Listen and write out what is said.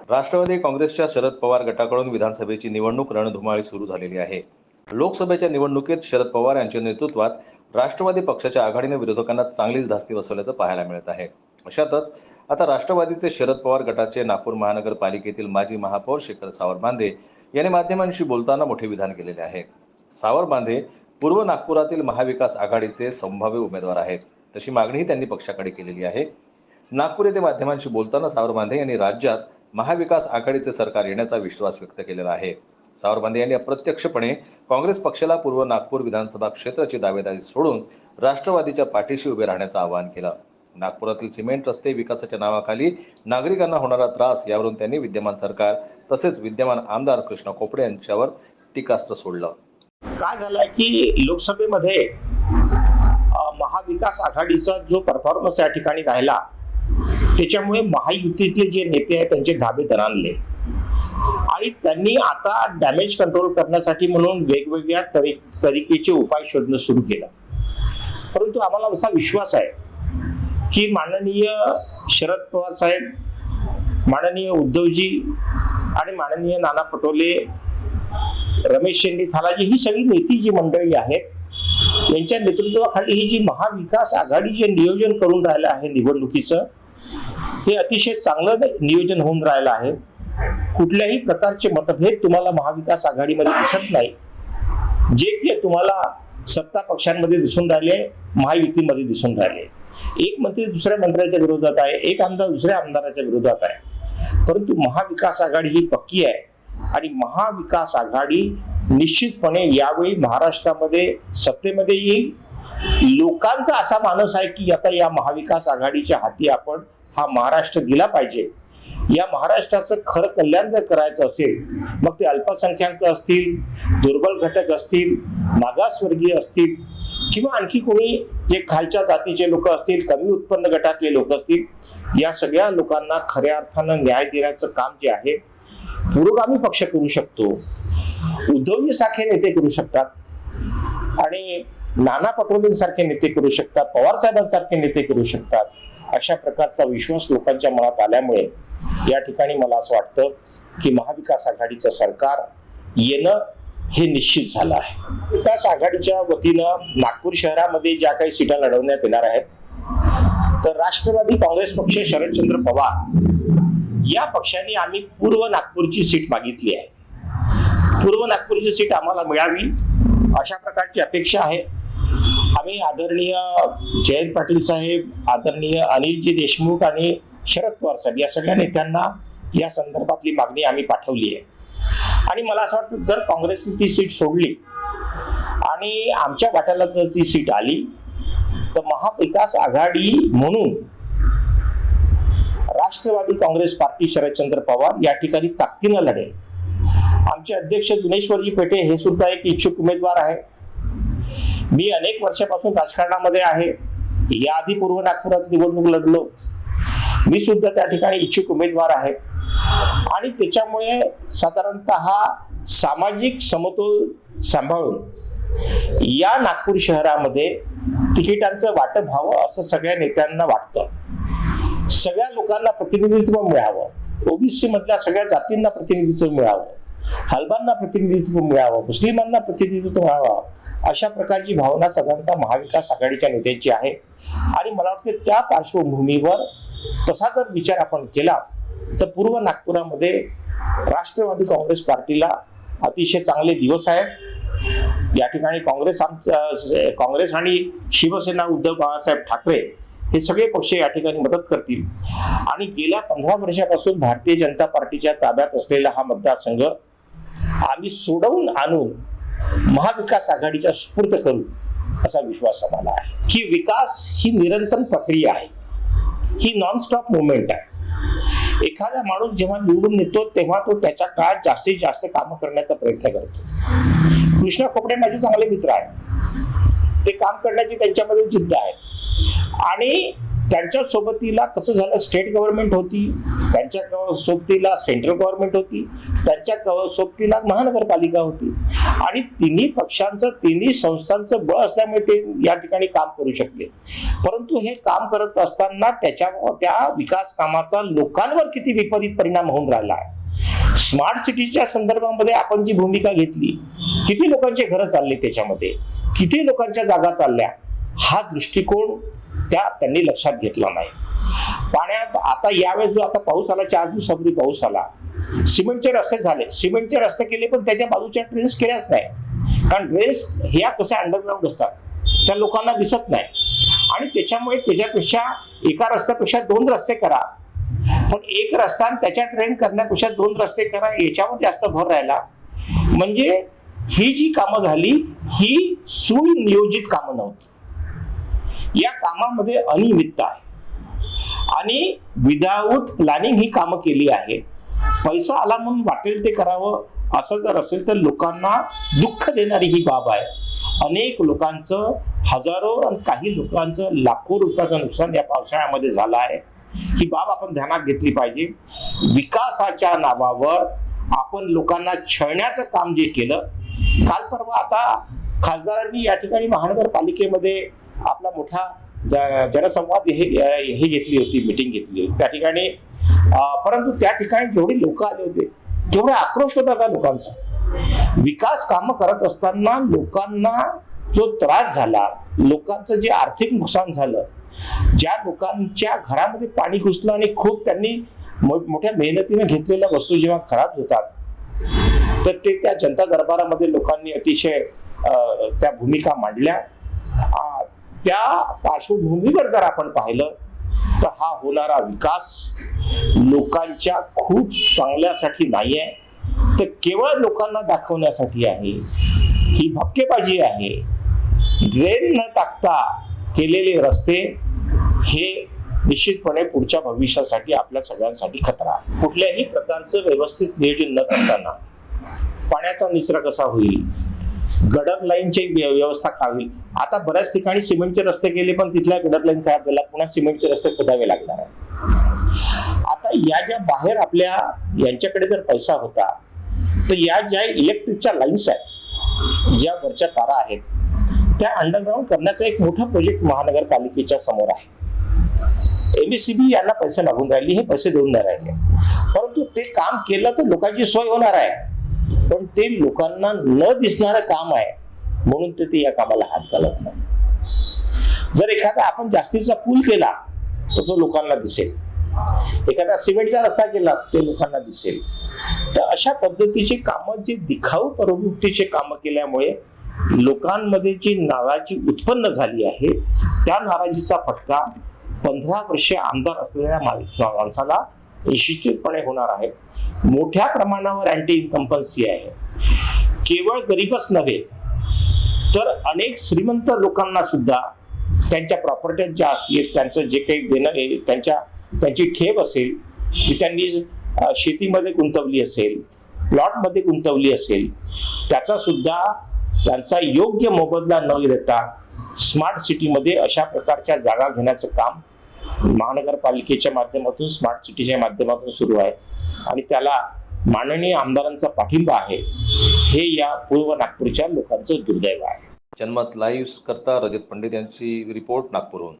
राष्ट्रवादी काँग्रेसच्या शरद पवार गटाकडून विधानसभेची निवडणूक रणधुमाळी सुरू झालेली आहे. लोकसभेच्या निवडणुकीत शरद पवार यांच्या नेतृत्वात राष्ट्रवादी पक्षाच्या आघाडीने विरोधकांना चांगलीच धास्ती बसवल्याचं पाहायला मिळत आहे. अशातच आता राष्ट्रवादीचे शरद पवार गटाचे नागपूर महानगरपालिकेतील माजी महापौर शेखर सावरबांधे यांनी माध्यमांशी बोलताना मोठे विधान केलेले आहे. सावरबांधे पूर्व नागपुरातील महाविकास आघाडीचे संभाव्य उमेदवार आहेत, तशी मागणीही त्यांनी पक्षाकडे केलेली आहे. नागपूर येथे माध्यमांशी बोलताना सावरबांधे यांनी राज्यात महाविकास आघाडीचे सरकार येण्याचा विश्वास व्यक्त केलेला आहे. सावरबांधे यांनी अप्रत्यक्षपणे काँग्रेस पक्षाला पूर्व नागपूर विधानसभा क्षेत्राची दावेदारी सोडून राष्ट्रवादीच्या पाठीशी उभे राहण्याचं आवाहन केलं. नागपुरातील सिमेंट रस्ते विकासाच्या नावाखाली नागरिकांना होणारा त्रास यावरून त्यांनी विद्यमान सरकार तसेच विद्यमान आमदार कृष्णा खोपडे यांच्यावर टीकास्त्र सोडलं. काय झालंय की लोकसभेमध्ये महाविकास आघाडीचा जो परफॉर्मन्स या ठिकाणी राहिला त्याच्यामुळे महायुतीतले जे नेते आहेत त्यांचे धाबे दणाणले आणि त्यांनी आता डॅमेज कंट्रोल करण्यासाठी म्हणून वेगवेगळ्या तरीकेचे उपाय शोधणं सुरू केलं. परंतु आम्हाला असा विश्वास आहे की माननीय शरद पवार साहेब, माननीय उद्धवजी आणि माननीय नाना पटोले, रमेश थालाजी ही सगळी नेती जी मंडळी आहेत यांच्या नेतृत्वाखाली ही जी महाविकास आघाडी जे नियोजन करून राहिलं आहे निवडणुकीचं, हे अतिशय चांगलं नियोजन होऊन राहिलं आहे. कुठल्याही प्रकारचे मतभेद तुम्हाला महाविकास आघाडीमध्ये दिसत नाही. जे की तुम्हाला सत्ता पक्षांमध्ये दिसून राहिले, महायुतीमध्ये दिसून राहिले. एक मंत्री दुसऱ्या मंत्र्याच्या विरोधात आहे, एक आमदार दुसऱ्या आमदाराच्या विरोधात आहे. परंतु महाविकास आघाडी ही पक्की आहे आणि महाविकास आघाडी निश्चितपणे यावेळी महाराष्ट्रामध्ये सत्तेमध्ये येईल. लोकांचा असा मानस आहे की आता या महाविकास आघाडीच्या हाती आपण हा महाराष्ट्र दिला पाहिजे. या महाराष्ट्राचं खरं कल्याण जर करायचं असेल, मग ते अल्पसंख्याक असतील, दुर्बल घटक असतील, मागासवर्गीय असतील किंवा आणखी कोणी जे खालच्या जातीचे लोक असतील, कमी उत्पन्न गटातले लोक असतील, या सगळ्या लोकांना खऱ्या अर्थानं न्याय देण्याचं काम जे आहे पुरोगामी पक्ष करू शकतो. उद्धवजी सारखे नेते करू शकतात आणि नाना पटोलेंसारखे नेते करू शकतात, पवार साहेबांसारखे नेते करू शकतात. अशा प्रकारचा विश्वास लोकांच्या मनात आल्यामुळे या ठिकाणी मला असं वाटतं की महाविकास आघाडीचं सरकार येणं हे निश्चित झालं आहे. विकास आघाडीच्या वतीनं नागपूर शहरामध्ये ज्या काही सीटा लढवण्यात येणार आहेत, तर राष्ट्रवादी काँग्रेस पक्ष शरदचंद्र पवार या पक्षाने आम्ही पूर्व नागपूरची सीट मागितली आहे. पूर्व नागपूरची सीट आम्हाला मिळावी अशा प्रकारची अपेक्षा आहे. आम्ही आदरणीय जयंत पाटील साहेब, आदरणीय अनिलजी देशमुख आणि शरद पवार साहेब या सगळ्या नेत्यांना या संदर्भातली मागणी आम्ही पाठवली आहे. आणि मला असं वाटतं जर काँग्रेसने ती सीट सोडली आणि आमच्या वाट्याला जर ती सीट आली तर महाविकास आघाडी म्हणून राष्ट्रवादी काँग्रेस पार्टी शरदचंद्र पवार या ठिकाणी ताकदीनं लढेल. आमचे अध्यक्ष दिनेश्वरजी पेठे हे सुद्धा एक इच्छुक उमेदवार आहे. मी अनेक वर्षापासून राजकारणामध्ये आहे. याआधी पूर्व नागपुरात निवडणूक लढलो. मी सुद्धा त्या ठिकाणी इच्छुक उमेदवार आहे आणि त्याच्यामुळे साधारणतः सामाजिक समतोल सांभाळून या नागपूर शहरामध्ये तिकिटांचं वाटप व्हावं असं सगळ्या नेत्यांना वाटतं. सगळ्या लोकांना प्रतिनिधित्व मिळावं, ओबीसी मधल्या सगळ्या जातींना प्रतिनिधित्व मिळावं, हलबांना प्रतिनिधित्व मिळावं, मुस्लिमांना प्रतिनिधित्व मिळावं, अशा प्रकारची भावना साधारणतः महाविकास आघाडीच्या नेत्यांची आहे. आणि मला वाटतं त्या पार्श्वभूमीवर तसा जर विचार आपण केला तर पूर्व नागपुरामध्ये राष्ट्रवादी काँग्रेस पार्टीला अतिशय चांगले दिवस आहेत. या ठिकाणी काँग्रेस आणि शिवसेना, उद्धव बाळासाहेब ठाकरे हे सगळे पक्ष या ठिकाणी मदत करतील. आणि गेल्या 15 वर्षापासून भारतीय जनता पार्टीच्या ताब्यात असलेला हा मतदारसंघ आम्ही सोडवून आणून महाविकास आघाडीच्या सुपूर्द करू असा विश्वास आम्हाला आहे. की विकास ही निरंतर प्रक्रिया आहे, ही नॉनस्टॉप मुवमेंट आहे. एखादा माणूस जेव्हा निवडून येतो तेव्हा तो त्याच्या काळात जास्तीत जास्त कामं करण्याचा प्रयत्न करतो. कृष्णा खोपडे माझे चांगले मित्र आहेत, ते काम करण्याची त्यांच्यामध्ये जिद्द आहे आणि त्यांच्या सोबतीला कसं झालं, स्टेट गव्हर्नमेंट होती, त्यांच्या सोबतीला सेंट्रल गव्हर्नमेंट होती, त्यांच्या सोबतीला महानगरपालिका होती आणि तिन्ही पक्षांचं, तिन्ही संस्थांचं बळ असल्यामुळे ते या ठिकाणी काम करू शकले. परंतु हे काम करत असताना त्या विकास कामाचा लोकांवर किती विपरीत परिणाम होऊन राहिला आहे. स्मार्ट सिटीच्या संदर्भामध्ये आपण जी भूमिका घेतली, किती लोकांचे घरं चालले, त्याच्यामध्ये किती लोकांच्या जागा चालल्या, हा दृष्टिकोन त्यांनी लक्षात घेतला नाही. पाण्यात आता यावेळेस जो आता पाऊस आला, 4 दिवसापूर्वी पाऊस आला, सिमेंटचे रस्ते झाले, सिमेंटचे रस्ते केले, पण त्याच्या बाजूच्या ड्रेन्स केल्याच नाही. कारण ड्रेन्स ह्या कशा अंडरग्राऊंड असतात, त्या लोकांना दिसत नाही आणि त्याच्यामुळे त्याच्यापेक्षा एका रस्त्यापेक्षा 2 रस्ते करा, पण एक रस्ता आणि त्याच्या ट्रेन करण्यापेक्षा 2 रस्ते करा, याच्यावर जास्त भर राहिला. म्हणजे ही जी कामं झाली ही सुनियोजित कामं नव्हती. या कामामध्ये अनियमितता आहे आणि विदाऊट प्लॅनिंग ही कामं केली आहेत. पैसा आला म्हणून वाटेल ते करावं असं जर असेल तर लोकांना दुःख देणारी ही बाब आहे. अनेक लोकांचं, हजारो आणि काही लोकांचं लाखो रुपयाचं नुकसान या पावसाळ्यामध्ये झालं आहे. ही बाब आपण ध्यानात घेतली पाहिजे. विकासाच्या नावावर आपण लोकांना छळण्याचं काम जे केलं, काल परवा आता खासदारांनी या ठिकाणी महानगरपालिकेमध्ये आपला मोठा जनसंवाद हे घेतली होती, मीटिंग घेतली होती त्या ठिकाणी. परंतु त्या ठिकाणी जेवढे लोक आले होते तेवढा आक्रोश होता त्या लोकांचा. विकास कामं करत असताना लोकांना जो त्रास झाला, लोकांचं जे आर्थिक नुकसान झालं, ज्या लोकांच्या घरामध्ये पाणी घुसलं आणि खूप त्यांनी मोठ्या मेहनतीने घेतलेल्या वस्तू जेव्हा खराब होतात, तर ते त्या जनता दरबारामध्ये लोकांनी अतिशय त्या भूमिका मांडल्या. त्या पार्श्वभूमीवर जर आपण पाहिलं तर हा होणारा विकास लोकांच्या खूप चांगल्यासाठी नाही आहे, तर केवळ लोकांना दाखवण्यासाठी आहे. ही भपकेबाजी आहे. ड्रेन न टाकता केलेले रस्ते हे निश्चितपणे पुढच्या भविष्यासाठी आपल्या सगळ्यांसाठी खतरा आहे. कुठल्याही प्रकारचं व्यवस्थित नियोजन न करताना पाण्याचा निचरा कसा होईल, गटर लाईनची व्यवस्था काय होईल. आता बऱ्याच ठिकाणी सिमेंटचे रस्ते केले, पण तिथल्या गटर लाईन खराब झाल्या, पुन्हा सिमेंटचे रस्ते खोदावे लागणार आहे. आता या ज्या बाहेर आपल्या यांच्याकडे जर पैसा होता, तर या ज्या इलेक्ट्रिकच्या लाईन्स आहेत, ज्या वरच्या तारा आहेत, त्या अंडरग्राऊंड करण्याचा एक मोठा प्रोजेक्ट महानगरपालिकेच्या समोर आहे. MSCB यांना पैसे मागून राहिली, हे पैसे देऊन नाही राहिले. परंतु ते काम केलं तर लोकांची सोय होणार आहे, पण ते लोकांना न दिसणारं काम आहे म्हणून ते या कामाला हात घालत नाही. जर एखादा आपण जास्तीचा पूल केला तर तो लोकांना दिसेल, एखादा सिमेंटचा रस्ता केला ते लोकांना दिसेल. तर अशा पद्धतीचे कामं, जे दिखाऊ प्रवृत्तीचे कामं केल्यामुळे लोकांमध्ये जी नाराजी उत्पन्न झाली आहे, त्या नाराजीचा फटका 15 वर्षे आमदार असलेल्या माणसाला निश्चितपणे होणार आहे. मोठ्या प्रमाणावर अँटी इन्कम्पन्सी आहे. केवळ गरीबच नव्हे तर अनेक श्रीमंत लोकांना सुद्धा त्यांच्या प्रॉपर्ट्या ज्या असतील, त्यांचं जे काही देणं, त्यांची ठेव असेल, ती त्यांनी शेतीमध्ये गुंतवली असेल, प्लॉटमध्ये गुंतवली असेल, त्याचा सुद्धा त्यांचा योग्य मोबदला न देता स्मार्ट सिटीमध्ये अशा प्रकारच्या जागा घेण्याचं काम महानगरपालिकेच्या माध्यमातून, स्मार्ट सिटीच्या माध्यमातून सुरू आहे आणि त्याला माननीय आमदारांचा पाठिंबा आहे. हे या पूर्व नागपूरच्या लोकांचं दुर्दैव आहे. जनमत लाईव्ह करता रजत पंडित यांची रिपोर्ट नागपूरहून.